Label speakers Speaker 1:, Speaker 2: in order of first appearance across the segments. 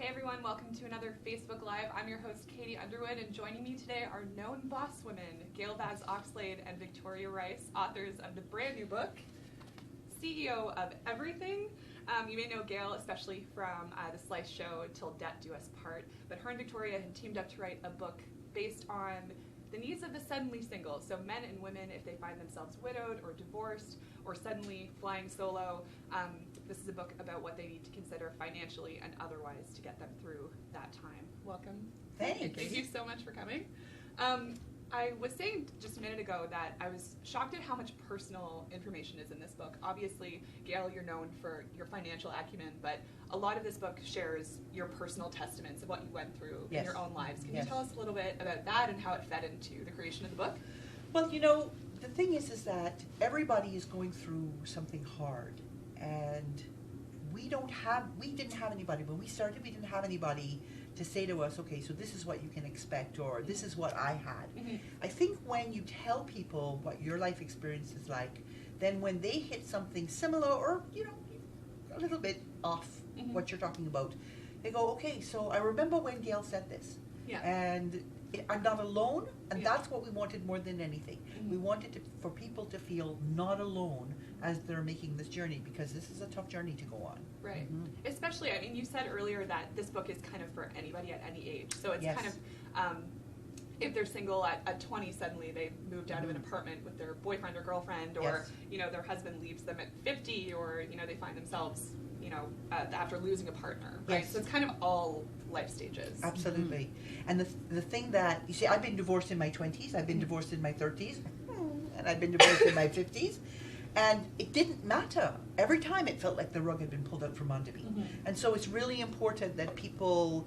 Speaker 1: Hey everyone, welcome to another Facebook Live. I'm your host, Katie Underwood, and joining me today are known boss women, Gail Vaz-Oxlade and Victoria Ryce, authors of the brand new book, CEO of Everything. You may know Gail especially from the Slice show, Till Death Do Us Part, but her and Victoria had teamed up to write a book based on the needs of the suddenly single. So men and women, if they find themselves widowed or divorced or suddenly flying solo, this is a book about what they need to consider financially and otherwise to get them through that time. Welcome.
Speaker 2: Thanks.
Speaker 1: Thank you so much for coming. I was saying just a minute ago that I was shocked at how much personal information is in this book. Obviously, Gail, you're known for your financial acumen, but a lot of this book shares your personal testaments of what you went through in your own lives. Can you tell us a little bit about that and how it fed into the creation of the book?
Speaker 2: Well, you know, the thing is that everybody is going through something hard, and we didn't have anybody. When we started, we didn't have anybody to say to us, okay, so this is what you can expect, or this is what I had.
Speaker 1: Mm-hmm.
Speaker 2: I think when you tell people what your life experience is like, then when they hit something similar or, you know, a little bit off what you're talking about, they go, okay, so I remember when Gail said this.
Speaker 1: Yeah.
Speaker 2: And I'm not alone, and that's what we wanted more than anything. We wanted for people to feel not alone as they're making this journey, because this is a tough journey to go on.
Speaker 1: Right. Especially, I mean, you said earlier that this book is kind of for anybody at any age. So it's kind of, if they're single at 20, suddenly they moved out of an apartment with their boyfriend or girlfriend, or, you know, their husband leaves them at 50, or, you know, they find themselves, you know, after losing a partner, right? So it's kind of all life stages.
Speaker 2: Absolutely. And the thing that, you see, I've been divorced in my 20s, I've been divorced in my 30s, and I've been divorced in my 50s. And it didn't matter. Every time it felt like the rug had been pulled out from under me. And so it's really important that people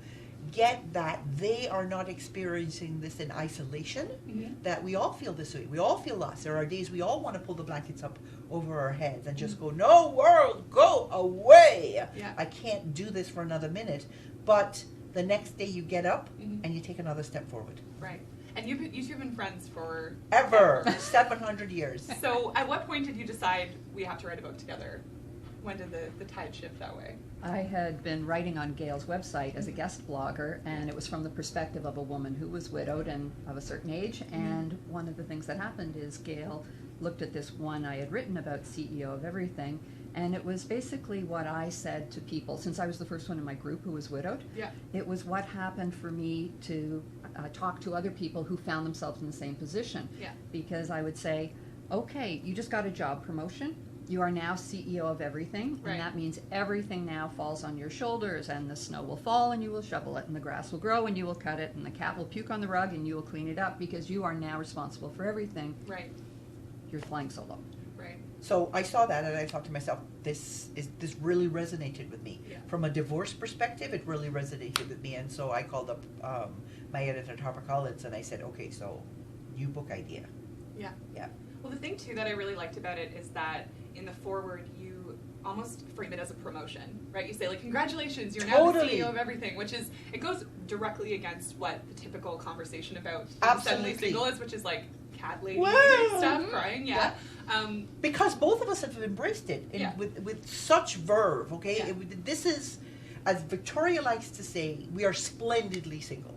Speaker 2: get that they are not experiencing this in isolation, that we all feel this way. We all feel lost. There are days we all want to pull the blankets up over our heads and just go, no, world, go away. I can't do this for another minute. But the next day you get up and you take another step forward.
Speaker 1: Right. And you two have been friends for...
Speaker 2: Ever. 700 years.
Speaker 1: So at what point did you decide we have to write a book together? When did the tide shift that way?
Speaker 3: I had been writing on Gail's website as a guest blogger, and it was from the perspective of a woman who was widowed and of a certain age. And one of the things that happened is Gail looked at this one I had written about, CEO of Everything, and it was basically what I said to people, since I was the first one in my group who was widowed. It was what happened for me to talk to other people who found themselves in the same position. Because I would say, okay, you just got a job promotion. You are now CEO of Everything, and that means everything now falls on your shoulders, and the snow will fall and you will shovel it, and the grass will grow and you will cut it, and the cat will puke on the rug and you will clean it up, because you are now responsible for everything. You're flying solo.
Speaker 2: So I saw that and I thought to myself, this really resonated with me. From a divorce perspective, it really resonated with me, and so I called up my editor at HarperCollins and I said, okay, so new book idea.
Speaker 1: Well, the thing too that I really liked about it is that in the foreword you almost frame it as a promotion, right? You say, like, congratulations, you're now the CEO of Everything, which is, it goes directly against what the typical conversation about suddenly single is, which is like cat lady stuff, crying,
Speaker 2: because both of us have embraced it with such verve, okay? This is, as Victoria likes to say, we are splendidly single.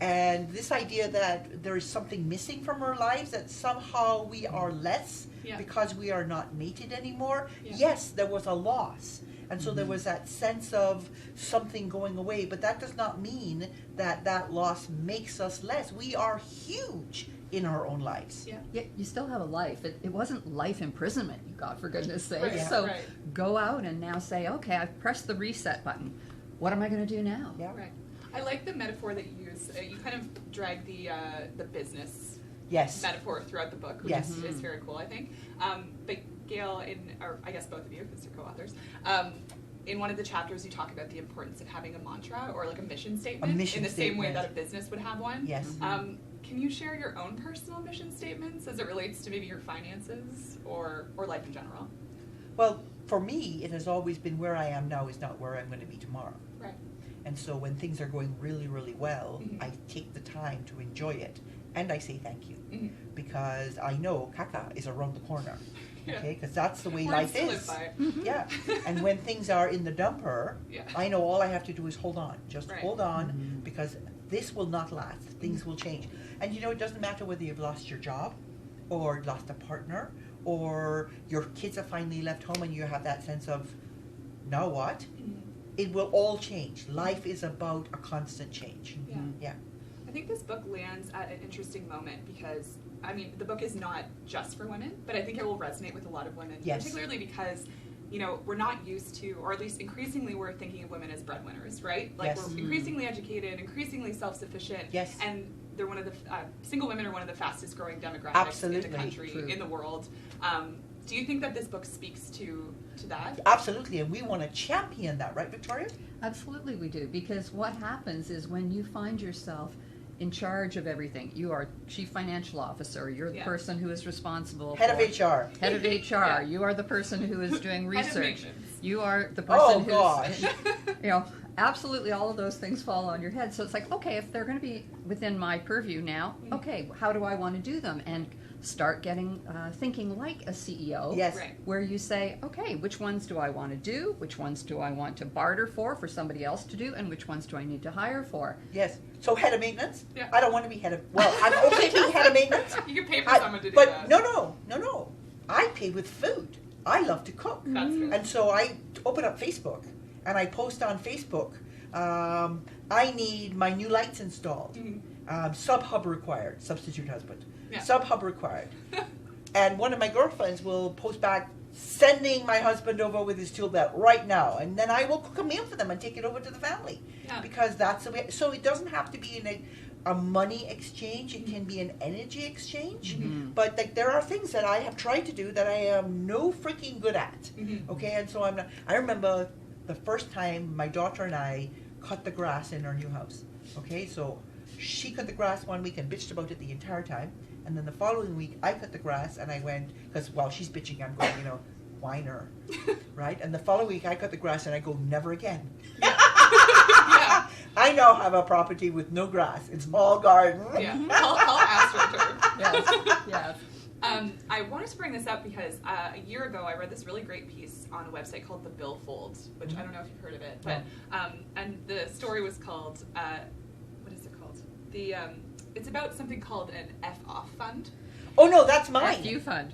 Speaker 2: And this idea that there is something missing from our lives, that somehow we are less because we are not mated anymore. Yes, there was a loss. And so there was that sense of something going away, but that does not mean that that loss makes us less. We are huge in our own lives.
Speaker 3: Yet you still have a life. It wasn't life imprisonment you got, for goodness sake. Go out and now say, okay, I've pressed the reset button. What am I going to do now?
Speaker 1: I like the metaphor that you use. You kind of drag the business metaphor throughout the book, which is very cool, I think. But Gail, or I guess both of you, because you're co-authors, in one of the chapters you talk about the importance of having a mantra or like a mission statement in the same way that a business would have one. Can you share your own personal mission statements as it relates to maybe your finances or life in general?
Speaker 2: Well, for me, it has always been where I am now is not where I'm going to be tomorrow. And so when things are going really, really well, I take the time to enjoy it, and I say thank you, because I know Kaka is around the corner.
Speaker 1: Yeah.
Speaker 2: Okay, because that's the way
Speaker 1: Words
Speaker 2: life
Speaker 1: to live
Speaker 2: is.
Speaker 1: by.
Speaker 2: Yeah, and when things are in the dumper,
Speaker 1: Yeah.
Speaker 2: I know all I have to do is hold on. Just
Speaker 1: Right.
Speaker 2: hold on, because this will not last. Things will change. And it doesn't matter whether you've lost your job, or lost a partner, or your kids have finally left home and you have that sense of, now what?
Speaker 1: Mhm.
Speaker 2: It will all change. Life is about a constant change.
Speaker 1: Yeah.
Speaker 2: Yeah.
Speaker 1: I think this book lands at an interesting moment because, I mean, the book is not just for women, but I think it will resonate with a lot of women,
Speaker 2: Yes.
Speaker 1: particularly because, we're not used to, or at least increasingly we're thinking of women as breadwinners, right? Like,
Speaker 2: Yes.
Speaker 1: we're increasingly educated, increasingly self-sufficient,
Speaker 2: Yes.
Speaker 1: and they're one of the, single women are one of the fastest growing demographics
Speaker 2: Absolutely.
Speaker 1: in the country,
Speaker 3: True.
Speaker 1: in the world. Do you think that this book speaks to that?
Speaker 2: Absolutely, and we want to champion that, right, Victoria?
Speaker 3: Absolutely we do, because what happens is when you find yourself in charge of everything, you are chief financial officer, you're the
Speaker 1: Yeah.
Speaker 3: person who is responsible
Speaker 2: Head
Speaker 3: for
Speaker 2: of HR.
Speaker 3: head of HR,
Speaker 1: Yeah.
Speaker 3: you are the person who is doing
Speaker 1: Head of
Speaker 3: research,
Speaker 1: maintenance.
Speaker 3: you are the
Speaker 2: Oh,
Speaker 3: person
Speaker 2: gosh.
Speaker 3: absolutely all of those things fall on your head. So it's like, okay, if they're going to be within my purview now, okay, how do I want to do them? And start getting thinking like a CEO.
Speaker 2: Yes.
Speaker 1: Right.
Speaker 3: Where you say, okay, which ones do I want to do? Which ones do I want to barter for somebody else to do? And which ones do I need to hire for?
Speaker 2: Yes. So head of maintenance?
Speaker 1: Yeah.
Speaker 2: I don't want to be head of, well, I'm okay being head of maintenance.
Speaker 1: You can pay for
Speaker 2: I-
Speaker 1: someone to do
Speaker 2: but
Speaker 1: that.
Speaker 2: no. I pay with food. I love to cook.
Speaker 1: That's good.
Speaker 2: And so I open up Facebook and I post on Facebook, I need my new lights installed. Sub-hub required, substitute husband.
Speaker 1: Yeah.
Speaker 2: Sub-hub required. And one of my girlfriends will post back, sending my husband over with his tool belt right now. And then I will cook a meal for them and take it over to the family.
Speaker 1: Yeah.
Speaker 2: Because that's the way, so it doesn't have to be in a money exchange, it can be an energy exchange. But there are things that I have tried to do that I am no freaking good at. Okay, and so I remember the first time my daughter and I cut the grass in our new house. Okay, so she cut the grass one week and bitched about it the entire time. And then the following week, I cut the grass and I went, because while she's bitching, I'm going, whiner, right? And the following week, I cut the grass and I go, never again.
Speaker 1: Yeah.
Speaker 2: I now have a property with no grass. It's all garden.
Speaker 1: Yeah. I'll astroturf.
Speaker 3: Yes, yes.
Speaker 1: I wanted to bring this up because a year ago I read this really great piece on a website called The Billfold, which I don't know if you've heard of it, but and the story was called what is it called? It's about something called an F-off fund.
Speaker 2: Oh, no, that's mine.
Speaker 3: FU fund.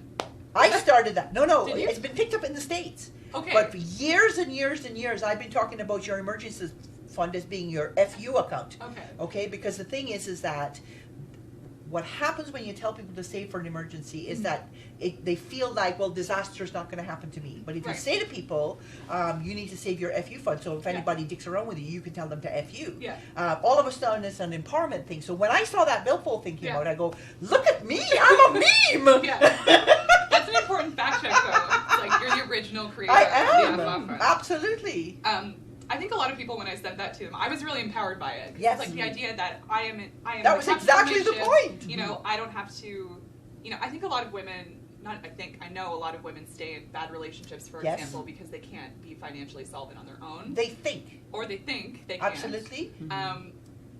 Speaker 2: I started that. No,
Speaker 1: Did you?
Speaker 2: it's been picked up in the States.
Speaker 1: Okay.
Speaker 2: But for years and years and years, I've been talking about your emergency fund as being your FU account.
Speaker 1: Okay.
Speaker 2: Okay, because the thing is that what happens when you tell people to save for an emergency is that they feel like, well, disaster is not going to happen to me. But if you
Speaker 1: Right.
Speaker 2: say to people, you need to save your FU fund, so if
Speaker 1: Yeah.
Speaker 2: anybody dicks around with you, you can tell them to FU.
Speaker 1: Yeah.
Speaker 2: All of a sudden, it's an empowerment thing. So when I saw that billfold thing came
Speaker 1: Yeah.
Speaker 2: out, I go, look at me, I'm a meme!
Speaker 1: Yeah. That's an important fact check, though. It's like you're the original creator
Speaker 2: I
Speaker 1: of the
Speaker 2: am,
Speaker 1: F-off fund.
Speaker 2: absolutely.
Speaker 1: I think a lot of people, when I said that to them, I was really empowered by it.
Speaker 2: Yes.
Speaker 1: It's like the idea that I am.
Speaker 2: That was exactly the point.
Speaker 1: I don't have to. I think a lot of women. I know a lot of women stay in bad relationships, for
Speaker 2: Yes.
Speaker 1: example, because they can't be financially solvent on their own,
Speaker 2: They think.
Speaker 1: or they think they can't.
Speaker 2: Absolutely.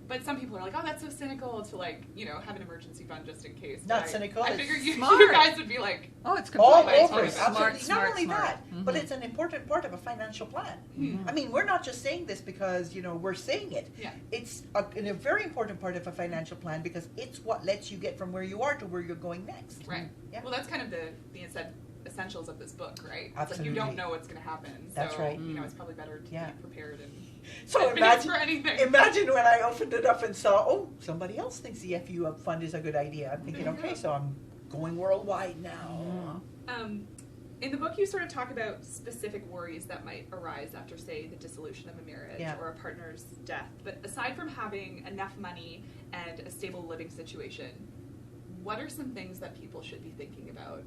Speaker 1: But some people are like, oh, that's so cynical to have an emergency fund just in case.
Speaker 2: Not
Speaker 1: But
Speaker 2: cynical,
Speaker 1: I
Speaker 2: it's
Speaker 1: figured you
Speaker 3: smart.
Speaker 1: guys would be like,
Speaker 3: Oh, it's
Speaker 2: All
Speaker 3: completely
Speaker 2: over it.
Speaker 3: smart,
Speaker 2: Absolutely.
Speaker 3: smart,
Speaker 2: Not only
Speaker 3: smart.
Speaker 2: that, but it's an important part of a financial plan.
Speaker 1: hmm.
Speaker 2: I mean, we're not just saying this because, we're saying it.
Speaker 1: Yeah.
Speaker 2: It's a very important part of a financial plan because it's what lets you get from where you are to where you're going next.
Speaker 1: Right.
Speaker 2: Yeah.
Speaker 1: Well, that's kind of the essentials of this book, right? It's like
Speaker 2: Absolutely.
Speaker 1: you don't know what's going to happen.
Speaker 2: That's
Speaker 1: so,
Speaker 2: right.
Speaker 1: It's probably better to
Speaker 2: Yeah.
Speaker 1: be prepared and
Speaker 2: So
Speaker 1: prepared for anything.
Speaker 2: imagine when I opened it up and saw, oh, somebody else thinks the FU fund is a good idea. I'm thinking,
Speaker 1: There you
Speaker 2: okay,
Speaker 1: go.
Speaker 2: so I'm going worldwide now.
Speaker 1: In the book, you sort of talk about specific worries that might arise after, say, the dissolution of a marriage
Speaker 2: Yeah.
Speaker 1: or a partner's death. But aside from having enough money and a stable living situation, what are some things that people should be thinking about?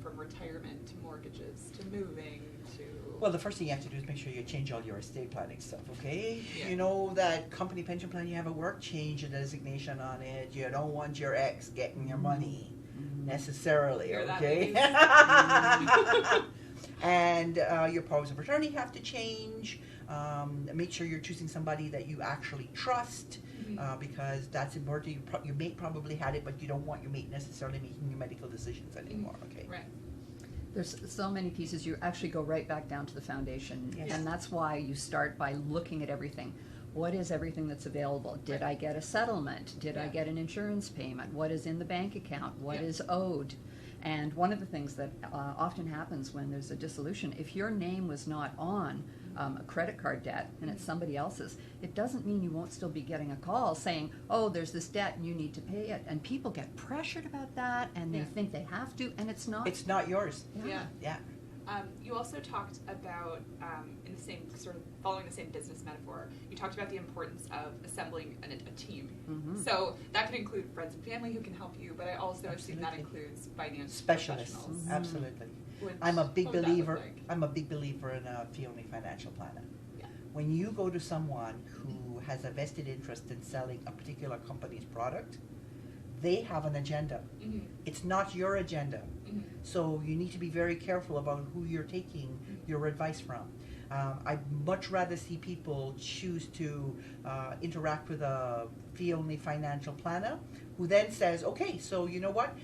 Speaker 1: From retirement to mortgages to moving to.
Speaker 2: Well, the first thing you have to do is make sure you change all your estate planning stuff, okay?
Speaker 1: Yeah.
Speaker 2: You know that company pension plan you have at work, change the designation on it. You don't want your ex getting your money necessarily,
Speaker 1: Hear that,
Speaker 2: okay?
Speaker 1: ladies?
Speaker 2: And your powers of attorney have to change. Make sure you're choosing somebody that you actually trust. Because that's important. Your mate probably had it, but you don't want your mate necessarily making your medical decisions anymore. Okay.
Speaker 1: Right.
Speaker 3: There's so many pieces. You actually go right back down to the foundation.
Speaker 2: Yes.
Speaker 3: And that's why you start by looking at everything. What is everything that's available? Did I get a settlement? Did I get an insurance payment? What is in the bank account? What is owed? And one of the things that often happens when there's a dissolution, if your name was not on a credit card debt and it's somebody else's, it doesn't mean you won't still be getting a call saying, oh, there's this debt and you need to pay it. And people get pressured about that and they think they have to, and it's not.
Speaker 2: It's not yours.
Speaker 1: Yeah. You also talked about, in the same sort of following the same business metaphor, you talked about the importance of assembling a team.
Speaker 3: Mm-hmm.
Speaker 1: So that could include friends and family who can help you, but I also assume that includes finance
Speaker 2: Specialists.
Speaker 1: professionals.
Speaker 3: Mm-hmm.
Speaker 2: Absolutely.
Speaker 1: Which-
Speaker 2: I'm a big
Speaker 1: what would that look
Speaker 2: believer.
Speaker 1: like?
Speaker 2: I'm a big believer in a Feeonly financial planner.
Speaker 1: Yeah.
Speaker 2: When you go to someone who has a vested interest in selling a particular company's product, they have an agenda.
Speaker 1: Mm-hmm.
Speaker 2: It's not your agenda.
Speaker 1: Mm-hmm.
Speaker 2: So you need to be very careful about who you're taking your advice from. I'd much rather see people choose to interact with a fee-only financial planner who then says, okay, so you know what?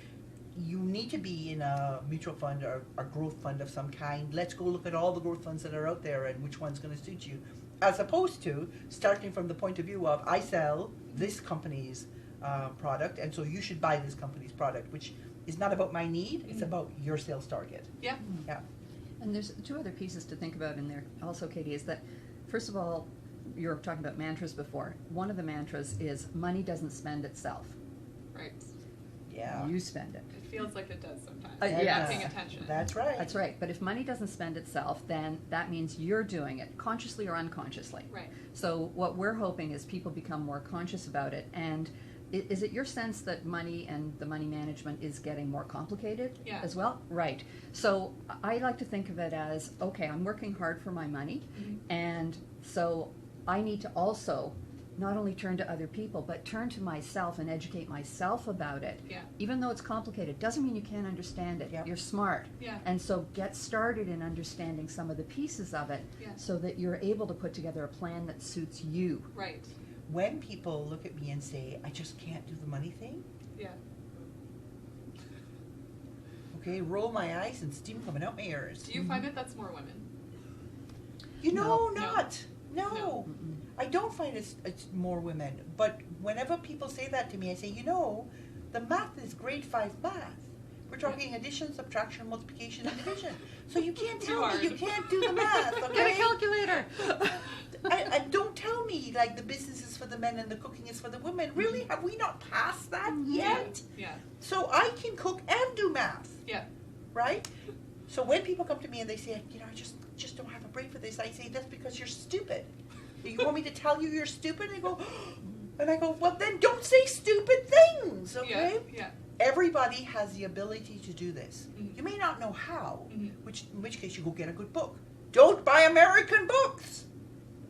Speaker 2: You need to be in a mutual fund or a growth fund of some kind. Let's go look at all the growth funds that are out there and which one's going to suit you. As opposed to starting from the point of view of, I sell this company's product, and so you should buy this company's product, which is not about my need, it's about your sales target.
Speaker 1: Yeah.
Speaker 2: Yeah.
Speaker 3: And there's two other pieces to think about in there also, Katie, is that, first of all, you were talking about mantras before. One of the mantras is money doesn't spend itself.
Speaker 1: Right.
Speaker 2: Yeah.
Speaker 3: You spend it.
Speaker 1: It feels like it does sometimes.
Speaker 3: Yes.
Speaker 1: You're not paying attention.
Speaker 2: That's right.
Speaker 3: That's right. But if money doesn't spend itself, then that means you're doing it, consciously or unconsciously.
Speaker 1: Right.
Speaker 3: So what we're hoping is people become more conscious about it. And is it your sense that money and the money management is getting more complicated as well? Right. So I like to think of it as, okay, I'm working hard for my money, and so I need to also not only turn to other people, but turn to myself and educate myself about it.
Speaker 1: Yeah.
Speaker 3: Even though it's complicated, doesn't mean you can't understand it.
Speaker 2: Yep.
Speaker 3: You're smart.
Speaker 1: Yeah.
Speaker 3: And so get started in understanding some of the pieces of it so that you're able to put together a plan that suits you.
Speaker 1: Right.
Speaker 2: When people look at me and say, I just can't do the money thing,
Speaker 1: Yeah.
Speaker 2: okay, roll my eyes and steam coming out my ears.
Speaker 1: Do you find that that's more women?
Speaker 2: You know,
Speaker 1: No.
Speaker 2: not. No.
Speaker 1: No.
Speaker 2: I don't find it's more women. But whenever people say that to me, I say, you know, the math is grade 5 math. We're talking addition, subtraction, multiplication, and division. So you can't
Speaker 1: Too
Speaker 2: tell me
Speaker 1: hard.
Speaker 2: you can't do the math, okay?
Speaker 3: Get a calculator!
Speaker 2: And don't tell me, like, the business is for the men and the cooking is for the women. Really? Have we not passed that yet?
Speaker 1: Yeah.
Speaker 2: So I can cook and do math,
Speaker 1: Yeah.
Speaker 2: right? So when people come to me and they say, you know, I just don't have a brain for this, I say, that's because you're stupid. You want me to tell you you're stupid? And I go, well, then don't say stupid things, okay?
Speaker 1: Yeah.
Speaker 2: Everybody has the ability to do this.
Speaker 1: Mhm.
Speaker 2: You may not know how,
Speaker 1: Mhm.
Speaker 2: in which case you go get a good book. Don't buy American books.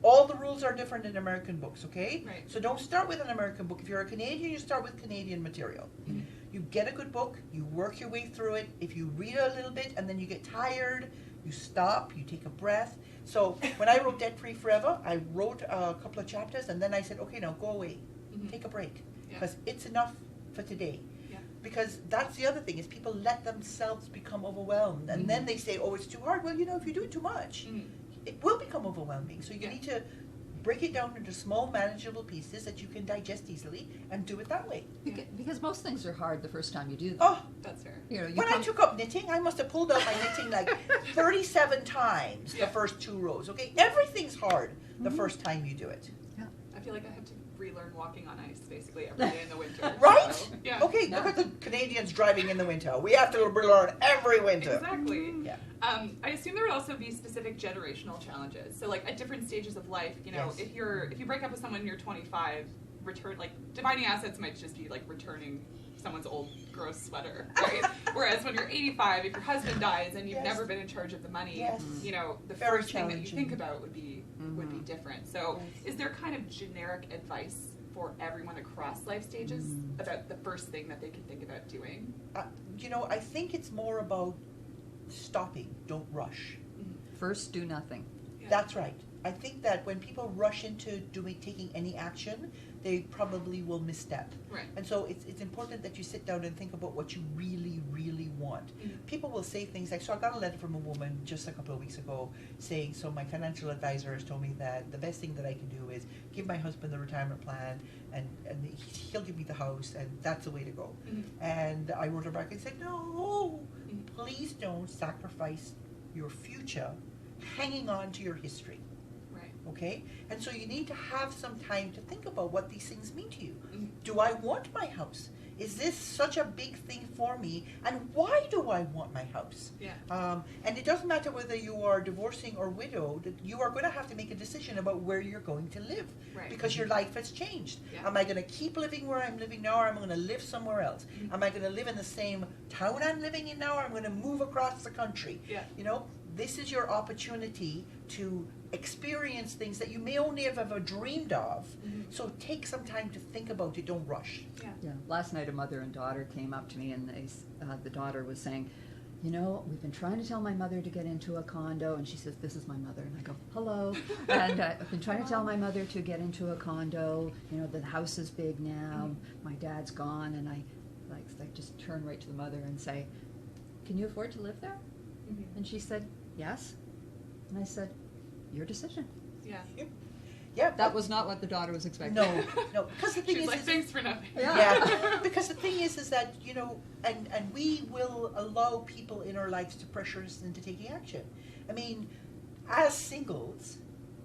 Speaker 2: All the rules are different in American books, okay?
Speaker 1: Right.
Speaker 2: So don't start with an American book. If you're a Canadian, you start with Canadian material.
Speaker 1: Mhm.
Speaker 2: You get a good book, you work your way through it. If you read a little bit and then you get tired, you stop, you take a breath. So when I wrote Debt Free Forever, I wrote a couple of chapters and then I said, okay, now go away.
Speaker 1: Mhm.
Speaker 2: Take a break.
Speaker 1: Yeah.
Speaker 2: Because it's enough for today.
Speaker 1: Yeah.
Speaker 2: Because that's the other thing, is people let themselves become overwhelmed. And then they say, oh, it's too hard. Well, you know, if you do it too much,
Speaker 1: Mhm.
Speaker 2: it will become overwhelming. So you
Speaker 1: Yeah.
Speaker 2: need to break it down into small, manageable pieces that you can digest easily and do it that way.
Speaker 3: Because most things are hard the first time you do them.
Speaker 2: Oh,
Speaker 1: That's fair.
Speaker 3: You know, you
Speaker 2: when I took up knitting, I must have pulled out my knitting like 37 times
Speaker 1: Yeah.
Speaker 2: the first 2 rows, okay? Everything's hard the first time you do it.
Speaker 1: I feel like I have to relearn walking on ice basically every day in the winter.
Speaker 2: Right?
Speaker 1: So, yeah.
Speaker 2: Okay, look at the Canadians driving in the winter. We have to learn every winter.
Speaker 1: Exactly.
Speaker 2: Yeah.
Speaker 1: I assume there would also be specific generational challenges. So, like at different stages of life, you know,
Speaker 2: Yes.
Speaker 1: if you break up with someone and you're 25, dividing assets might just be like returning someone's old gross sweater, right? Whereas when you're 85, if your husband dies and you've
Speaker 2: Yes.
Speaker 1: never been in charge of the money,
Speaker 2: Yes.
Speaker 1: you know, the
Speaker 2: Very
Speaker 1: first thing that you
Speaker 2: challenging.
Speaker 1: think about would be different. So,
Speaker 2: Yes.
Speaker 1: is there kind of generic advice for everyone across life stages about the first thing that they can think about doing?
Speaker 2: You know, I think it's more about stopping. Don't rush.
Speaker 3: First, do nothing.
Speaker 1: Yeah.
Speaker 2: That's right. I think that when people rush into taking any action, they probably will misstep.
Speaker 1: Right.
Speaker 2: And so it's important that you sit down and think about what you really, really want.
Speaker 1: Mm-hmm.
Speaker 2: People will say things like, so I got a letter from a woman just a couple of weeks ago saying, so my financial advisor has told me that the best thing that I can do is give my husband the retirement plan and he'll give me the house and that's the way to go.
Speaker 1: Mm-hmm.
Speaker 2: And I wrote her back and said, no,
Speaker 1: Mm-hmm.
Speaker 2: please don't sacrifice your future hanging on to your history.
Speaker 1: Right.
Speaker 2: Okay? And so you need to have some time to think about what these things mean to you.
Speaker 1: Mm-hmm.
Speaker 2: Do I want my house? Is this such a big thing for me? And why do I want my house?
Speaker 1: Yeah.
Speaker 2: And it doesn't matter whether you are divorcing or widowed, you are going to have to make a decision about where you're going to live.
Speaker 1: Right.
Speaker 2: Because your life has changed.
Speaker 1: Yeah.
Speaker 2: Am I going to keep living where I'm living now, or am I going to live somewhere else?
Speaker 1: Mm-hmm.
Speaker 2: Am I going to live in the same town I'm living in now, or am I going to move across the country?
Speaker 1: Yeah.
Speaker 2: You know, this is your opportunity to experience things that you may only have ever dreamed of.
Speaker 1: Mm-hmm.
Speaker 2: So take some time to think about it. Don't rush.
Speaker 1: Yeah.
Speaker 3: Yeah. Last night, a mother and daughter came up to me, and the daughter was saying, you know, we've been trying to tell my mother to get into a condo, and she says, this is my mother, and I go, hello, and I've been trying to tell my mother to get into a condo, you know, the house is big now, my dad's gone, and I just turn right to the mother and say, can you afford to live there?
Speaker 1: Mm-hmm.
Speaker 3: And she said, yes, and I said, your decision.
Speaker 1: Yeah.
Speaker 2: Yeah.
Speaker 3: That was not what the daughter was expecting.
Speaker 2: No. Because the thing
Speaker 1: She's
Speaker 2: is,
Speaker 1: like, thanks for nothing.
Speaker 2: yeah. Because the thing is that, you know, and we will allow people in our lives to pressure us into taking action. I mean, as singles,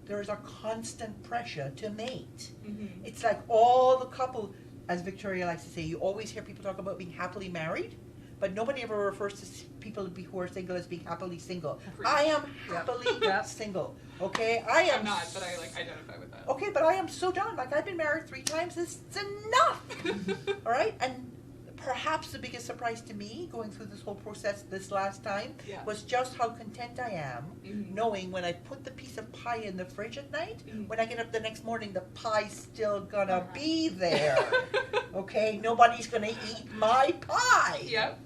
Speaker 2: there is a constant pressure to mate.
Speaker 1: Mm-hmm.
Speaker 2: It's like all the couple, as Victoria likes to say, you always hear people talk about being happily married, but nobody ever refers to people who are single as being happily single.
Speaker 1: Agreed.
Speaker 2: I am happily single. Okay, I am.
Speaker 1: I'm not, but I identify with that.
Speaker 2: Okay, but I am so done. Like, I've been married 3 times. It's enough. All right? And perhaps the biggest surprise to me going through this whole process this last time was just how content I am knowing when I put the piece of pie in the fridge at night, when I get up the next morning, the pie's still gonna be there. Okay? Nobody's gonna eat my pie.
Speaker 1: Yep.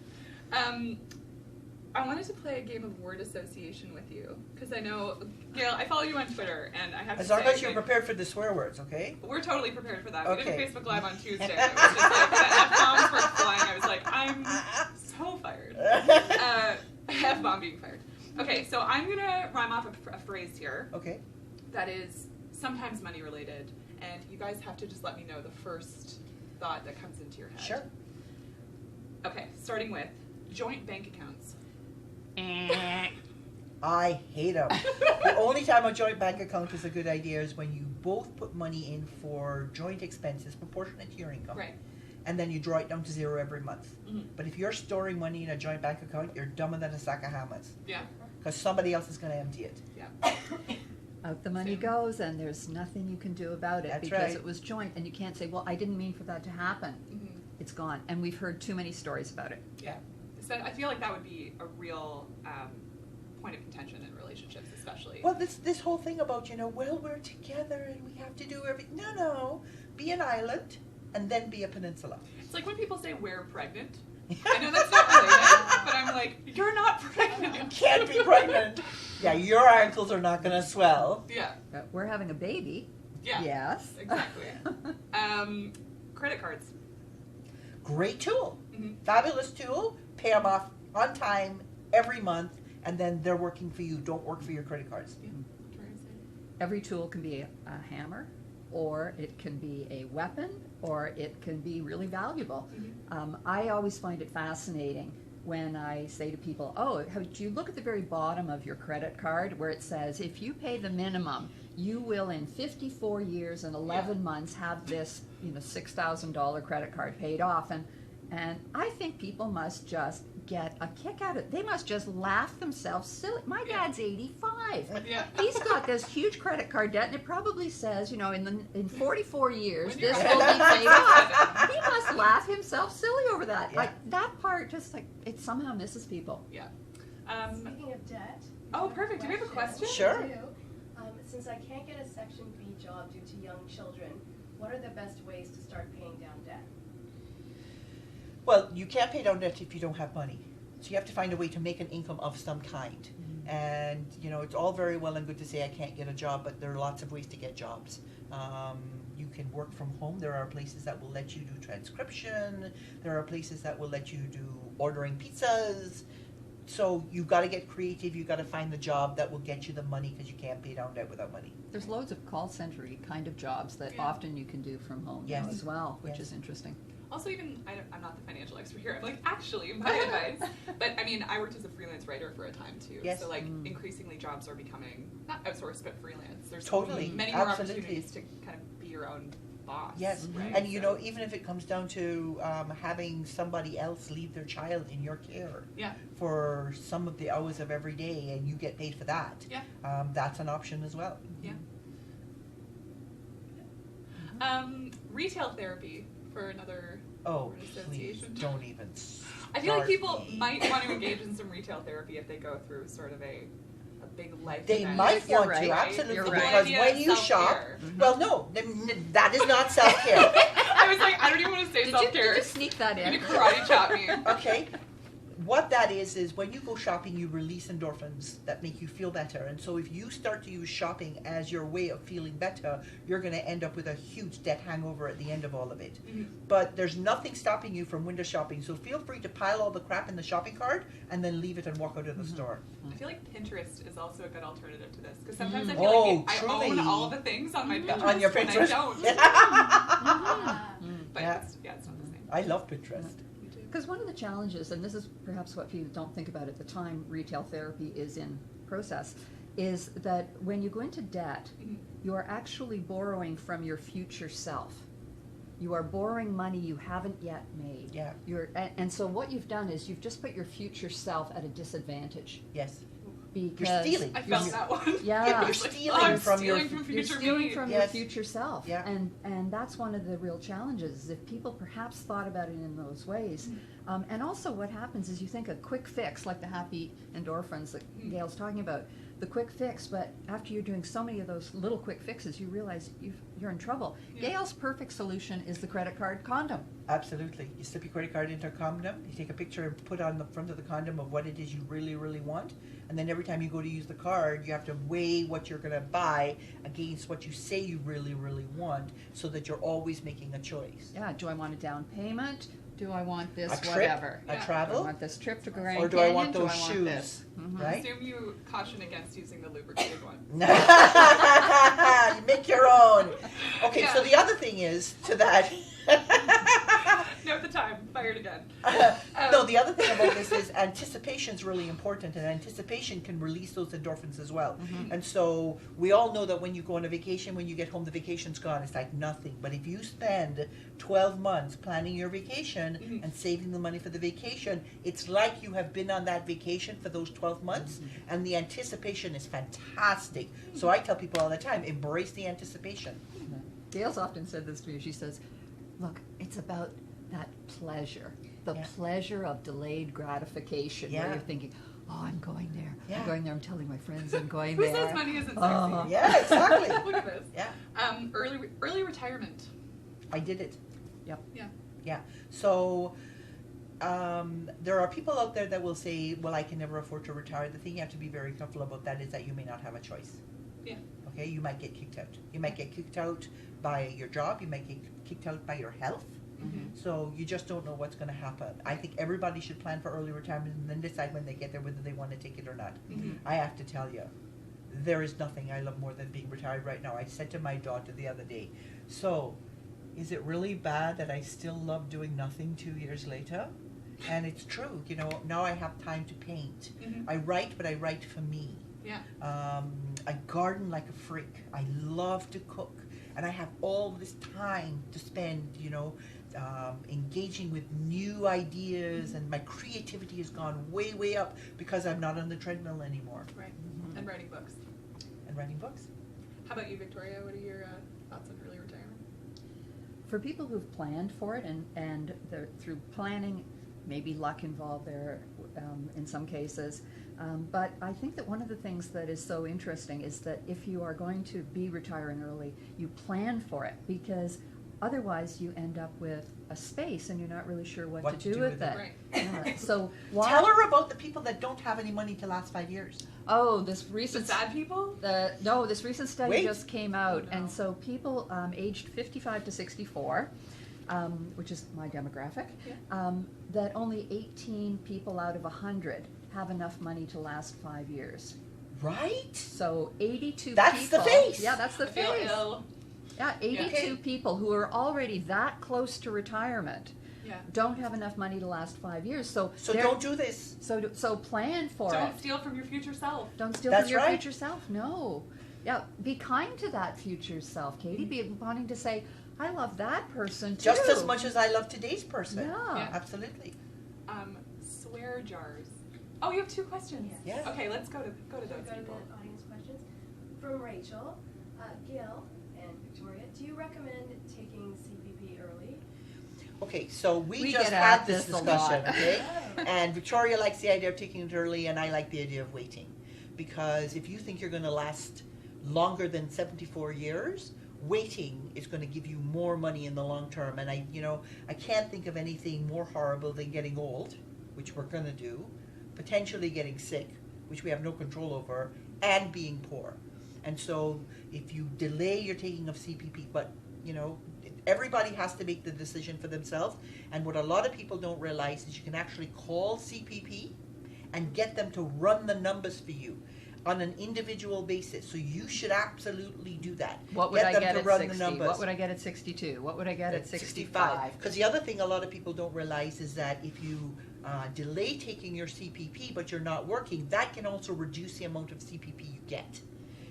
Speaker 1: I wanted to play a game of word association with you because I know, Gail, I follow you on Twitter, and I have to say,
Speaker 2: as long as you're prepared for the swear words, okay?
Speaker 1: We're totally prepared for that.
Speaker 2: Okay.
Speaker 1: We did a Facebook Live on Tuesday. It was just like, the F-bombs were flying. I was like, I'm so fired. F-bomb being fired. Okay, so I'm going to rhyme off a phrase here.
Speaker 2: Okay.
Speaker 1: That is sometimes money related, and you guys have to just let me know the first thought that comes into your head.
Speaker 2: Sure.
Speaker 1: Okay, starting with joint bank accounts.
Speaker 2: I hate them. The only time a joint bank account is a good idea is when you both put money in for joint expenses proportionate to your income.
Speaker 1: Right.
Speaker 2: And then you draw it down to 0 every month.
Speaker 1: Mm-hmm.
Speaker 2: But if you're storing money in a joint bank account, you're dumber than a sack of hammers.
Speaker 1: Yeah.
Speaker 2: Because somebody else is going to empty it.
Speaker 1: Yeah.
Speaker 3: Out the money
Speaker 1: Same.
Speaker 3: goes, and there's nothing you can do about it.
Speaker 2: That's
Speaker 3: because
Speaker 2: right.
Speaker 3: it was joint, and you can't say, well, I didn't mean for that to happen.
Speaker 1: Mm-hmm.
Speaker 3: It's gone. And we've heard too many stories about it.
Speaker 1: Yeah. So I feel like that would be a real point of contention in relationships, especially.
Speaker 2: Well, this whole thing about, you know, well, we're together and we have to do everything. No. Be an island and then be a peninsula.
Speaker 1: It's like when people say we're pregnant. I know that's not related, but I'm like, you're not pregnant.
Speaker 2: You can't be pregnant. Yeah, your ankles are not going to swell.
Speaker 1: Yeah.
Speaker 3: But we're having a baby.
Speaker 1: Yeah.
Speaker 3: Yes.
Speaker 1: Exactly. Credit cards.
Speaker 2: Great tool.
Speaker 1: Mm-hmm.
Speaker 2: Fabulous tool. Pay them off on time every month, and then they're working for you. Don't work for your credit cards.
Speaker 1: Yeah.
Speaker 3: Every tool can be a hammer, or it can be a weapon, or it can be really valuable.
Speaker 1: Mm-hmm.
Speaker 3: I always find it fascinating when I say to people, oh, do you look at the very bottom of your credit card where it says, if you pay the minimum, you will in 54 years and 11 months have this, $6,000 credit card paid off. And I think people must just get a kick out of it. They must just laugh themselves silly. My dad's 85.
Speaker 1: Yeah.
Speaker 3: He's got this huge credit card debt, and it probably says, in 44 years,
Speaker 1: When
Speaker 3: this
Speaker 1: you're
Speaker 3: will be paid off.
Speaker 1: 87.
Speaker 3: He must laugh himself silly over that.
Speaker 2: Yeah.
Speaker 3: Like, that part just, it somehow misses people.
Speaker 1: Yeah.
Speaker 4: Speaking of debt.
Speaker 1: Oh, perfect. Do we have a question?
Speaker 2: Sure.
Speaker 4: I do. Since I can't get a Section B job due to young children, what are the best ways to start paying down debt?
Speaker 2: Well, you can't pay down debt if you don't have money. So you have to find a way to make an income of some kind. And, you know, it's all very well and good to say I can't get a job, but there are lots of ways to get jobs. You can work from home. There are places that will let you do transcription. There are places that will let you do ordering pizzas. So you've got to get creative. You've got to find the job that will get you the money, because you can't pay down debt without money.
Speaker 3: There's loads of call center-y kind of jobs that
Speaker 1: Yeah.
Speaker 3: often you can do from home
Speaker 2: Yes.
Speaker 3: now as well, which
Speaker 2: Yes.
Speaker 3: is interesting.
Speaker 1: Also, even, I'm not the financial expert here. I'm like, actually, my advice. But I mean, I worked as a freelance writer for a time too.
Speaker 2: Yes.
Speaker 1: So like, increasingly jobs are becoming not outsourced but freelance. There's
Speaker 2: Totally.
Speaker 1: many more
Speaker 2: Absolutely.
Speaker 1: opportunities to kind of be your own boss.
Speaker 2: Yes,
Speaker 1: Right?
Speaker 2: and you
Speaker 1: So-
Speaker 2: know, even if it comes down to having somebody else leave their child in your care
Speaker 1: Yeah.
Speaker 2: for some of the hours of every day, and you get paid for that,
Speaker 1: Yeah.
Speaker 2: that's an option as well.
Speaker 1: Yeah. Retail therapy for another.
Speaker 2: Oh,
Speaker 1: Or an
Speaker 2: please,
Speaker 1: association.
Speaker 2: don't even
Speaker 1: I feel like
Speaker 2: start
Speaker 1: people
Speaker 2: me.
Speaker 1: might want to engage in some retail therapy if they go through sort of a big life
Speaker 2: They
Speaker 1: event.
Speaker 2: might
Speaker 3: You're
Speaker 2: want
Speaker 3: right.
Speaker 2: to, absolutely,
Speaker 3: You're
Speaker 1: The
Speaker 3: right.
Speaker 1: whole
Speaker 2: because
Speaker 1: idea
Speaker 2: when
Speaker 1: of
Speaker 2: you shop,
Speaker 1: self-care.
Speaker 2: well, no, that is not self-care.
Speaker 1: I was like, I don't even want to say
Speaker 3: Did
Speaker 1: self-care.
Speaker 3: you sneak that
Speaker 1: You're
Speaker 3: in?
Speaker 1: gonna karate chop me.
Speaker 2: Okay, what that is when you go shopping, you release endorphins that make you feel better. And so if you start to use shopping as your way of feeling better, you're going to end up with a huge debt hangover at the end of all of it.
Speaker 1: Mhm.
Speaker 2: But there's nothing stopping you from window shopping. So feel free to pile all the crap in the shopping cart and then leave it and walk out of the store.
Speaker 1: I feel like Pinterest is also a good alternative to this because sometimes I feel
Speaker 2: Oh,
Speaker 1: like I
Speaker 2: truly.
Speaker 1: own all the things on my Pinterest
Speaker 2: On your
Speaker 1: when I
Speaker 2: Pinterest.
Speaker 1: don't.
Speaker 4: Ah.
Speaker 1: But
Speaker 2: Yeah.
Speaker 1: it's not the same.
Speaker 2: I love Pinterest.
Speaker 1: Me too.
Speaker 3: Because one of the challenges, and this is perhaps what people don't think about at the time retail therapy is in process, is that when you go into debt,
Speaker 1: Mhm.
Speaker 3: you are actually borrowing from your future self. You are borrowing money you haven't yet made.
Speaker 2: Yeah.
Speaker 3: And so what you've done is you've just put your future self at a disadvantage.
Speaker 2: Yes.
Speaker 3: Because
Speaker 2: stealing.
Speaker 1: I felt that one.
Speaker 3: Yeah.
Speaker 2: Yeah, but you're
Speaker 1: It's like,
Speaker 2: stealing
Speaker 1: I'm
Speaker 2: from your-
Speaker 1: stealing from
Speaker 3: You're
Speaker 1: future
Speaker 3: stealing
Speaker 1: me.
Speaker 3: from
Speaker 2: Yes.
Speaker 3: your future self.
Speaker 2: Yeah.
Speaker 3: And that's one of the real challenges, is if people perhaps thought about it in those ways. And also what happens is you think a quick fix, like the happy endorphins that Gail's talking about, the quick fix, but after you're doing so many of those little quick fixes, you realize you're in trouble.
Speaker 1: Yeah.
Speaker 3: Gail's perfect solution is the credit card condom.
Speaker 2: Absolutely. You slip your credit card into a condom, you take a picture and put on the front of the condom of what it is you really, really want, and then every time you go to use the card, you have to weigh what you're going to buy against what you say you really, really want, so that you're always making a choice.
Speaker 3: Yeah, do I want a down payment? Do I want this
Speaker 2: A trip,
Speaker 3: whatever?
Speaker 2: a
Speaker 1: Yeah.
Speaker 3: Do I
Speaker 2: travel,
Speaker 3: want this trip to Grand
Speaker 2: or do
Speaker 3: Canyon?
Speaker 2: I want those
Speaker 3: do I want
Speaker 2: shoes?
Speaker 3: this? Mhm.
Speaker 1: I
Speaker 2: Right?
Speaker 1: assume you caution against using the lubricated one.
Speaker 2: You make your own. Okay, so
Speaker 1: Yeah.
Speaker 2: the other thing is to that.
Speaker 1: Note the time. Fired again.
Speaker 2: No, the other thing about this is anticipation is really important, and anticipation can release those endorphins as well. And so we all know that when you go on a vacation, when you get home, the vacation's gone. It's like nothing. But if you spend 12 months planning your vacation and saving the money for the vacation, it's like you have been on that vacation for those 12 months, and the anticipation is fantastic. So I tell people all the time, embrace the anticipation.
Speaker 3: Gail's often said this to me. She says, look, it's about that pleasure, the
Speaker 2: Yeah.
Speaker 3: pleasure of delayed gratification, where
Speaker 2: Yeah.
Speaker 3: you're thinking, oh, I'm going there.
Speaker 2: Yeah.
Speaker 3: I'm going there. I'm telling my friends I'm going
Speaker 1: Who
Speaker 3: there.
Speaker 1: says money isn't sexy?
Speaker 3: Oh.
Speaker 2: Yeah, exactly.
Speaker 1: Look at this.
Speaker 2: Yeah,
Speaker 1: Early retirement.
Speaker 2: I did it.
Speaker 1: Yeah.
Speaker 2: Yeah. So there are people out there that will say, well, I can never afford to retire. The thing you have to be very careful about that is that you may not have a choice.
Speaker 1: Yeah.
Speaker 2: Okay, you might get kicked out. You might get kicked out by your job. You might get kicked out by your health. So you just don't know what's going to happen. I think everybody should plan for early retirement and then decide when they get there whether they want to take it or not. I have to tell you, there is nothing I love more than being retired right now. I said to my daughter the other day, so is it really bad that I still love doing nothing 2 years later? And it's true. You know, now I have time to paint. I write, but I write for me.
Speaker 1: Yeah.
Speaker 2: I garden like a freak. I love to cook. And I have all this time to spend, you know, engaging with new ideas, and my creativity has gone way, way up because I'm not on the treadmill anymore.
Speaker 1: Right. And writing books.
Speaker 2: And writing books.
Speaker 1: How about you, Victoria? What are your thoughts on early retirement?
Speaker 3: For people who've planned for it, and through planning, maybe luck involved there in some cases, but I think that one of the things that is so interesting is that if you are going to be retiring early, you plan for it, because otherwise you end up with a space and you're not really sure what
Speaker 2: What
Speaker 3: to do with it.
Speaker 1: Right.
Speaker 3: Yeah. So why?
Speaker 2: Tell her about the people that don't have any money to last 5 years.
Speaker 3: Oh, this
Speaker 1: The
Speaker 3: recent
Speaker 1: sad people?
Speaker 3: this recent study
Speaker 2: Wait.
Speaker 3: just came out,
Speaker 1: Oh, no.
Speaker 3: and so people aged 55 to 64, which is my demographic, that only 18 people out of 100 have enough money to last 5 years.
Speaker 2: Right?
Speaker 3: So 82
Speaker 2: That's
Speaker 3: people.
Speaker 2: the face.
Speaker 3: Yeah, that's the
Speaker 1: I feel
Speaker 3: face.
Speaker 1: ill.
Speaker 3: Yeah, 82
Speaker 2: Okay.
Speaker 3: people who are already that close to retirement
Speaker 1: Yeah.
Speaker 3: don't have enough money to last 5 years. So
Speaker 2: So
Speaker 3: they're-
Speaker 2: don't do this.
Speaker 3: so plan for
Speaker 1: Don't
Speaker 3: it.
Speaker 1: steal from your future self.
Speaker 3: Don't steal
Speaker 2: That's
Speaker 3: from your
Speaker 2: right.
Speaker 3: future self. No. Yeah, be kind to that future self, Katie. Be wanting to say, I love that person too.
Speaker 2: Just as much as I love today's person.
Speaker 3: Yeah.
Speaker 1: Yeah.
Speaker 2: Absolutely.
Speaker 1: Swear jars. Oh, you have 2 questions.
Speaker 4: Yes.
Speaker 2: Yeah.
Speaker 1: Okay, let's go to
Speaker 4: Should we
Speaker 1: those
Speaker 4: go to
Speaker 1: people.
Speaker 4: the audience questions? From Rachel, Gail, and Victoria, do you recommend taking CPP early?
Speaker 2: Okay, so we
Speaker 3: We
Speaker 2: just
Speaker 3: get
Speaker 2: had
Speaker 3: at
Speaker 2: this
Speaker 3: this a
Speaker 2: discussion,
Speaker 3: lot.
Speaker 2: okay? And Victoria likes the idea of taking it early, and I like the idea of waiting. Because if you think you're going to last longer than 74 years, waiting is going to give you more money in the long term. And I can't think of anything more horrible than getting old, which we're going to do, potentially getting sick, which we have no control over, and being poor. And so if you delay your taking of CPP, but everybody has to make the decision for themselves. And what a lot of people don't realize is you can actually call CPP and get them to run the numbers for you on an individual basis. So you should absolutely do that.
Speaker 3: What would I
Speaker 2: them
Speaker 3: get
Speaker 2: to
Speaker 3: at
Speaker 2: run
Speaker 3: 60?
Speaker 2: the numbers.
Speaker 3: What would I get at 62? What would I get at 65?
Speaker 2: Because the other thing a lot of people don't realize is that if you delay taking your CPP but you're not working, that can also reduce the amount of CPP you get.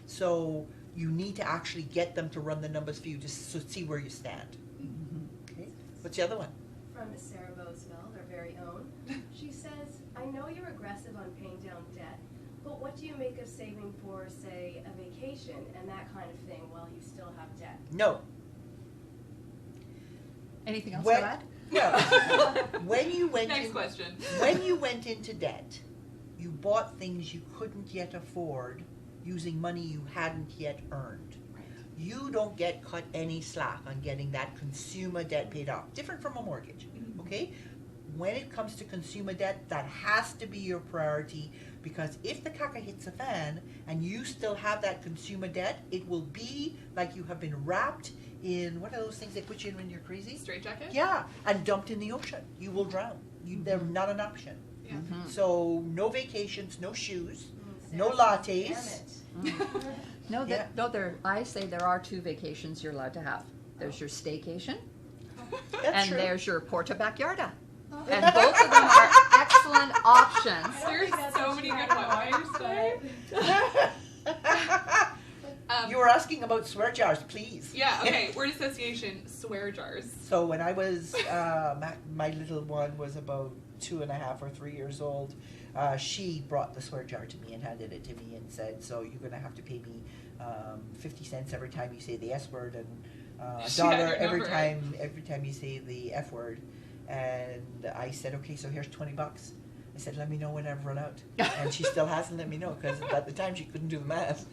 Speaker 2: So you need to actually get them to run the numbers for you just to see where you stand. Okay. What's the other one?
Speaker 4: From Sarah Bosveld, our very own. She says, I know you're aggressive on paying down debt, but what do you make of saving for, say, a vacation and that kind of thing while you still have debt?
Speaker 2: No.
Speaker 3: Anything else
Speaker 2: When-
Speaker 3: to add?
Speaker 2: Yeah. when you went
Speaker 1: Next
Speaker 2: in,
Speaker 1: question.
Speaker 2: when you went into debt, you bought things you couldn't yet afford using money you hadn't yet earned. You don't get cut any slack on getting that consumer debt paid off. Different from a mortgage, okay? When it comes to consumer debt, that has to be your priority, because if the caca hits the fan and you still have that consumer debt, it will be like you have been wrapped in, what are those things they put you in when you're crazy?
Speaker 1: Straight jacket?
Speaker 2: Yeah, and dumped in the ocean. You will drown. They're not an option.
Speaker 1: Yeah.
Speaker 3: Mhm.
Speaker 2: So no vacations, no shoes,
Speaker 4: Sarah
Speaker 2: no
Speaker 4: says,
Speaker 2: lattes.
Speaker 4: "Damn it."
Speaker 3: No,
Speaker 2: Yeah.
Speaker 3: I say there are 2 vacations you're allowed to have. There's your staycation,
Speaker 2: That's
Speaker 3: and
Speaker 2: true.
Speaker 3: there's your Porta Backyarda. And both of them are excellent options.
Speaker 4: I don't
Speaker 1: There's
Speaker 4: think that's
Speaker 1: so
Speaker 4: what
Speaker 1: many
Speaker 4: she
Speaker 1: good
Speaker 4: had in
Speaker 1: ones
Speaker 4: mind,
Speaker 1: today.
Speaker 2: You were asking about swear jars, please.
Speaker 1: Yeah, okay. Word association, swear jars.
Speaker 2: So when I was, my little one was about 2.5 or 3 years old, she brought the swear jar to me and handed it to me and said, so you're going to have to pay me 50 cents every time you say the S word, and a
Speaker 1: She had
Speaker 2: dollar
Speaker 1: your
Speaker 2: every
Speaker 1: number.
Speaker 2: time you say the F word. And I said, okay, so here's $20. I said, let me know when I've run out. And she still hasn't let me know, because at the time she couldn't do the math.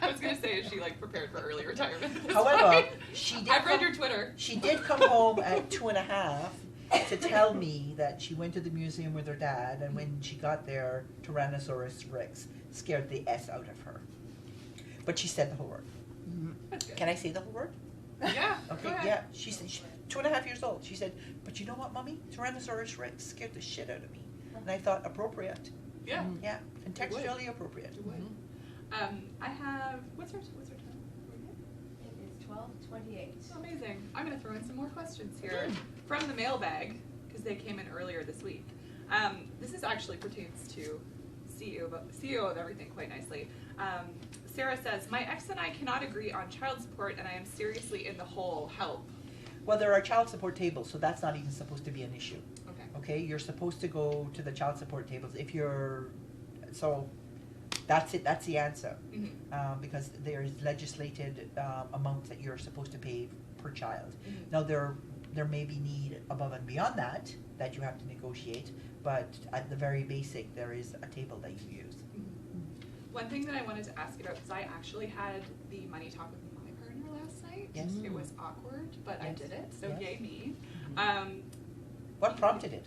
Speaker 1: I was gonna say, is she like prepared for early retirement? at this
Speaker 2: However,
Speaker 1: point?
Speaker 2: she did
Speaker 1: I've read
Speaker 2: come-
Speaker 1: your Twitter.
Speaker 2: She did come home at 2.5 to tell me that she went to the museum with her dad, and when she got there, Tyrannosaurus Rex scared the S out of her. But she said the whole word.
Speaker 1: That's good.
Speaker 2: Can I say the whole word?
Speaker 1: Yeah.
Speaker 2: Okay,
Speaker 1: go ahead.
Speaker 2: yeah. She said, 2.5 years old. She said, but you know what, Mommy? Tyrannosaurus Rex scared the shit out of me. And I thought, appropriate.
Speaker 1: Yeah.
Speaker 2: Yeah,
Speaker 1: would.
Speaker 2: contextually appropriate.
Speaker 1: It would. I have. What's our time?
Speaker 4: It is 12:28.
Speaker 1: Amazing. I'm going to throw in some more questions here from the mailbag, because they came in earlier this week. This is actually pertains to CEO of everything quite nicely. Sarah says, my ex and I cannot agree on child support, and I am seriously in the hole. Help.
Speaker 2: Well, there are child support tables, so that's not even supposed to be an issue.
Speaker 1: Okay.
Speaker 2: Okay, you're supposed to go to the child support tables if you're, so that's it, that's the answer.
Speaker 1: Mm-hmm.
Speaker 2: Because there's legislated amounts that you're supposed to pay per child.
Speaker 1: Mhm.
Speaker 2: Now, there may be need above and beyond that you have to negotiate, but at the very basic, there is a table that you use.
Speaker 1: One thing that I wanted to ask about, because I actually had the money talk with my partner last night.
Speaker 2: Yes.
Speaker 1: It was awkward, but I
Speaker 2: Yes.
Speaker 1: did it, so
Speaker 2: Yes.
Speaker 1: yay me.
Speaker 2: What prompted it?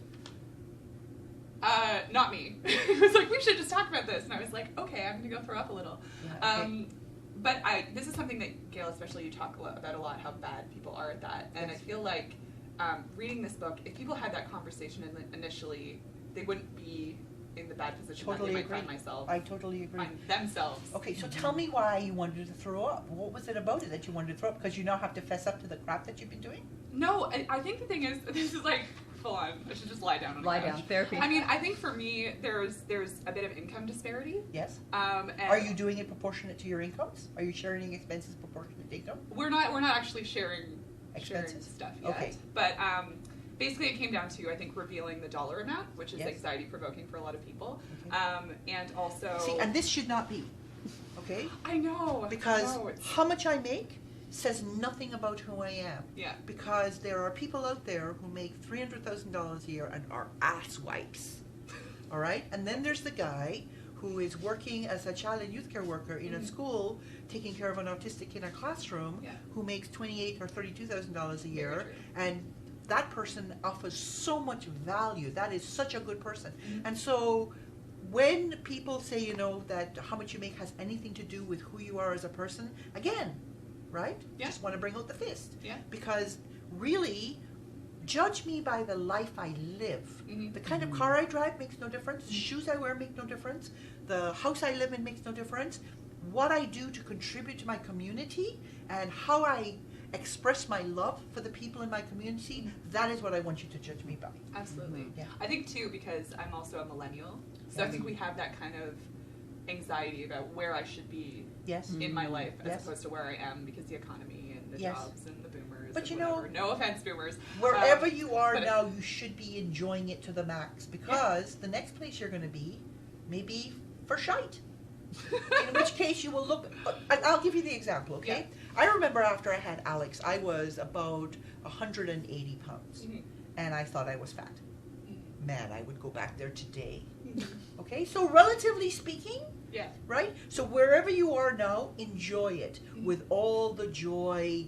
Speaker 1: Not me. It was like, we should just talk about this. And I was like, okay, I'm going to go throw up a little.
Speaker 2: Yeah, okay.
Speaker 1: But this is something that, Gail, especially you talk about a lot, how bad people are at that. And I feel like reading this book, if people had that conversation initially, they wouldn't be in the bad position that they might find themselves.
Speaker 2: I totally agree.
Speaker 1: Find themselves.
Speaker 2: Okay, so tell me why you wanted to throw up. What was it about it that you wanted to throw up? Because you now have to fess up to the crap that you've been doing?
Speaker 1: No, I think the thing is, this is like full on. I should just lie down on the
Speaker 3: Lie
Speaker 1: couch.
Speaker 3: down, therapy.
Speaker 1: I mean, I think for me, there's a bit of income disparity.
Speaker 2: Yes.
Speaker 1: And
Speaker 2: Are you doing it proportionate to your incomes? Are you sharing expenses proportionate to income?
Speaker 1: We're not actually sharing
Speaker 2: Expenses.
Speaker 1: stuff yet.
Speaker 2: Okay.
Speaker 1: But basically, it came down to, I think, revealing the dollar amount, which is
Speaker 2: Yes.
Speaker 1: anxiety provoking for a lot of people.
Speaker 2: Okay.
Speaker 1: And also,
Speaker 2: See, and this should not be, okay?
Speaker 1: I know
Speaker 2: Because
Speaker 1: it's,
Speaker 2: how much I make says nothing about who I am.
Speaker 1: yeah.
Speaker 2: Because there are people out there who make $300,000 a year and are ass wipes. All right? And then there's the guy who is working as a child and youth care worker in a school, taking care of an autistic kid in a classroom,
Speaker 1: Yeah.
Speaker 2: who makes $28,000 or $32,000 a year,
Speaker 1: Very true.
Speaker 2: and that person offers so much value. That is such a good person.
Speaker 1: Mhm.
Speaker 2: And so when people say, that how much you make has anything to do with who you are as a person, again, right?
Speaker 1: Yeah.
Speaker 2: Just want to bring out the fist.
Speaker 1: Yeah.
Speaker 2: Because really, judge me by the life I live.
Speaker 1: Mhm.
Speaker 2: The kind of car I drive makes no difference. The shoes I wear make no difference. The house I live in makes no difference. What I do to contribute to my community and how I express my love for the people in my community, that is what I want you to judge me by.
Speaker 1: Absolutely.
Speaker 2: Yeah.
Speaker 1: I think too, because I'm also a millennial, so I think we have that kind of anxiety about where I should be
Speaker 2: Yes.
Speaker 1: in my life as
Speaker 2: Yes.
Speaker 1: opposed to where I am, because the economy and the
Speaker 2: Yes.
Speaker 1: jobs and the boomers.
Speaker 2: But
Speaker 1: and
Speaker 2: you know,
Speaker 1: whatever. No offense, boomers.
Speaker 2: Wherever you are
Speaker 1: but it-
Speaker 2: now, you should be enjoying it to the max, because the next place you're going to be may be for shite. In which case you will look, and I'll give you the example, okay? I remember after I had Alex, I was about 180 pounds,
Speaker 1: Mhm.
Speaker 2: and I thought I was fat.
Speaker 1: Mhm.
Speaker 2: Man, I would go back there today. Okay, so relatively speaking,
Speaker 1: Yeah.
Speaker 2: right? So wherever you are now, enjoy it
Speaker 1: Mhm.
Speaker 2: with all the joy.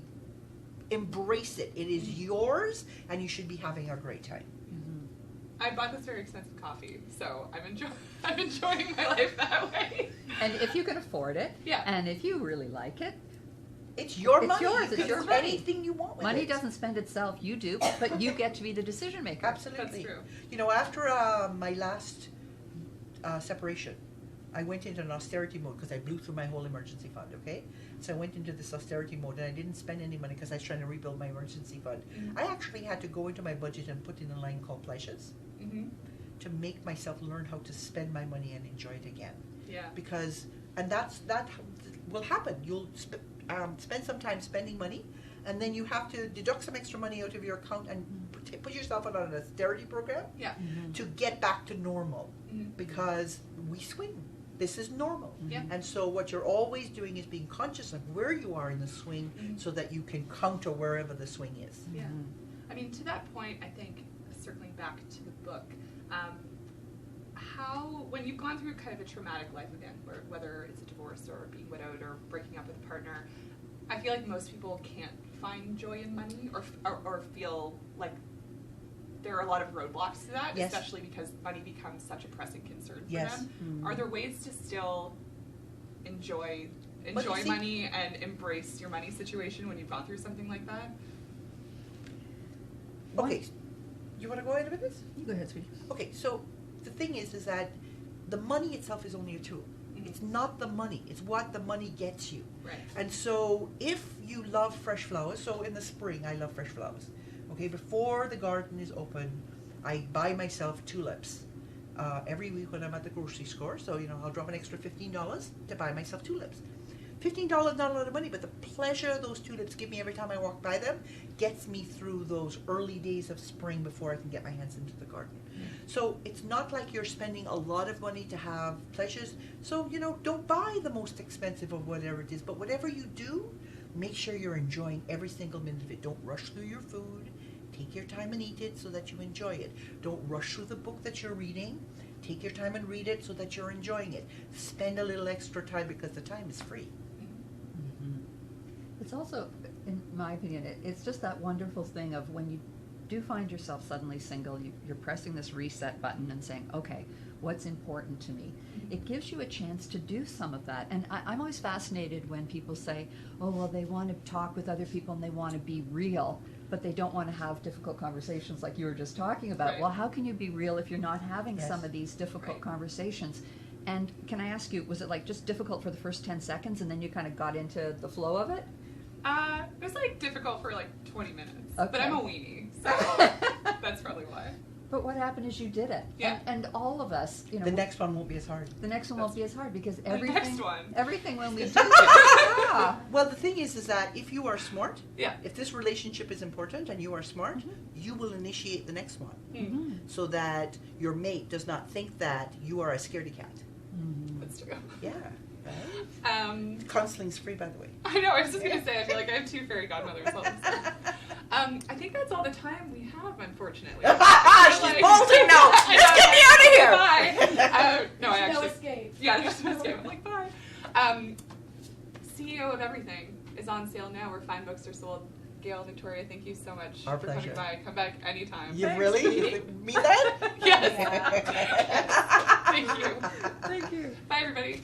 Speaker 2: Embrace it. It is yours, and you should be having a great time.
Speaker 1: I bought this very expensive coffee, so I'm enjoying my life that way.
Speaker 3: And if you can afford it,
Speaker 1: Yeah.
Speaker 3: and if you really like it,
Speaker 2: It's your
Speaker 3: It's
Speaker 2: money.
Speaker 3: yours,
Speaker 2: You
Speaker 3: it's
Speaker 2: can
Speaker 3: your
Speaker 2: do
Speaker 3: money.
Speaker 2: anything you want with
Speaker 3: money
Speaker 2: it.
Speaker 3: doesn't spend itself, you do, but you get to be the decision maker.
Speaker 2: Absolutely.
Speaker 1: That's true.
Speaker 2: After my last separation, I went into an austerity mode because I blew through my whole emergency fund, okay? So I went into this austerity mode, and I didn't spend any money because I was trying to rebuild my emergency fund.
Speaker 1: Mhm.
Speaker 2: I actually had to go into my budget and put in a line called pleasures
Speaker 1: Mm-hmm.
Speaker 2: to make myself learn how to spend my money and enjoy it again.
Speaker 1: Yeah.
Speaker 2: And that will happen. You'll spend some time spending money, and then you have to deduct some extra money out of your account and put yourself on an austerity program
Speaker 1: Yeah.
Speaker 2: to get back to normal,
Speaker 1: Mhm.
Speaker 2: because we swing. This is normal.
Speaker 1: Yeah.
Speaker 2: And so what you're always doing is being conscious of where you are in the swing,
Speaker 1: Mhm.
Speaker 2: so that you can counter wherever the swing is.
Speaker 1: Yeah. I mean, to that point, I think, circling back to the book, when you've gone through kind of a traumatic life event, whether it's a divorce or being widowed or breaking up with a partner, I feel like most people can't find joy in money or feel like there are a lot of roadblocks to that,
Speaker 2: Yes.
Speaker 1: especially because money becomes such a pressing concern for
Speaker 2: Yes.
Speaker 1: them. Are there ways to still enjoy
Speaker 2: But you see-
Speaker 1: money and embrace your money situation when you've gone through something like that?
Speaker 2: Okay, you want to go ahead with this?
Speaker 3: You go ahead, sweetie.
Speaker 2: Okay, so the thing is that the money itself is only a tool.
Speaker 1: Mhm.
Speaker 2: It's not the money, it's what the money gets you.
Speaker 1: Right.
Speaker 2: And so if you love fresh flowers, so in the spring I love fresh flowers. Okay, before the garden is open, I buy myself tulips every week when I'm at the grocery store. So, I'll drop an extra $15 to buy myself tulips. $15 not a lot of money, but the pleasure those tulips give me every time I walk by them gets me through those early days of spring before I can get my hands into the garden. So it's not like you're spending a lot of money to have pleasures. So, don't buy the most expensive of whatever it is, but whatever you do, make sure you're enjoying every single minute of it. Don't rush through your food. Take your time and eat it so that you enjoy it. Don't rush through the book that you're reading. Take your time and read it so that you're enjoying it. Spend a little extra time because the time is free.
Speaker 3: The It's also, in my opinion, it's just that wonderful thing of when you do find yourself suddenly single, you're pressing this reset button and saying, okay, what's important to me? It gives you a chance to do some of that. And I'm always fascinated when people say, oh, well, they want to talk with other people and they want to be real, but they don't want to have difficult conversations like you were just talking about.
Speaker 1: Right.
Speaker 3: Well, how can you be real if you're not having
Speaker 2: Yes.
Speaker 3: some of these difficult
Speaker 1: Right.
Speaker 3: conversations? And can I ask you, was it like just difficult for the first 10 seconds and then you kind of got into the flow of it?
Speaker 1: It was like difficult for like 20 minutes, but
Speaker 3: Okay.
Speaker 1: I'm a weenie, so that's probably why.
Speaker 3: But what happened is you did it.
Speaker 1: Yeah.
Speaker 3: And all of us, you know,
Speaker 2: The next one won't be as hard.
Speaker 3: the next one won't be as hard because
Speaker 1: The
Speaker 3: everything,
Speaker 1: next one.
Speaker 3: everything when we do yeah.
Speaker 2: Well, the thing is that if you are smart,
Speaker 1: Yeah.
Speaker 2: if this relationship is important and you are smart,
Speaker 3: Mhm.
Speaker 2: you will initiate the next one,
Speaker 1: Hmm.
Speaker 2: so that your mate does not think that you are a scaredy cat.
Speaker 3: Mhm.
Speaker 1: That's true.
Speaker 2: Yeah. Right? Counseling's free, by the way.
Speaker 1: I know, I was just going to say, I feel like I have 2 fairy godmothers all of a sudden. I think that's all the time we have, unfortunately.
Speaker 2: She's bolting now. Just get me out of here.
Speaker 1: Bye. No, I
Speaker 4: There's no
Speaker 1: actually.
Speaker 4: escape.
Speaker 1: Yeah, there's no escape. I'm like, bye. CEO of Everything is on sale now where fine books are sold. Gail, Victoria, thank you so much
Speaker 2: Our
Speaker 1: for
Speaker 2: pleasure.
Speaker 1: coming by. Come back anytime.
Speaker 2: You
Speaker 1: Thanks.
Speaker 2: really mean that?
Speaker 1: Yes. Thank you.
Speaker 3: Thank you.
Speaker 1: Bye, everybody.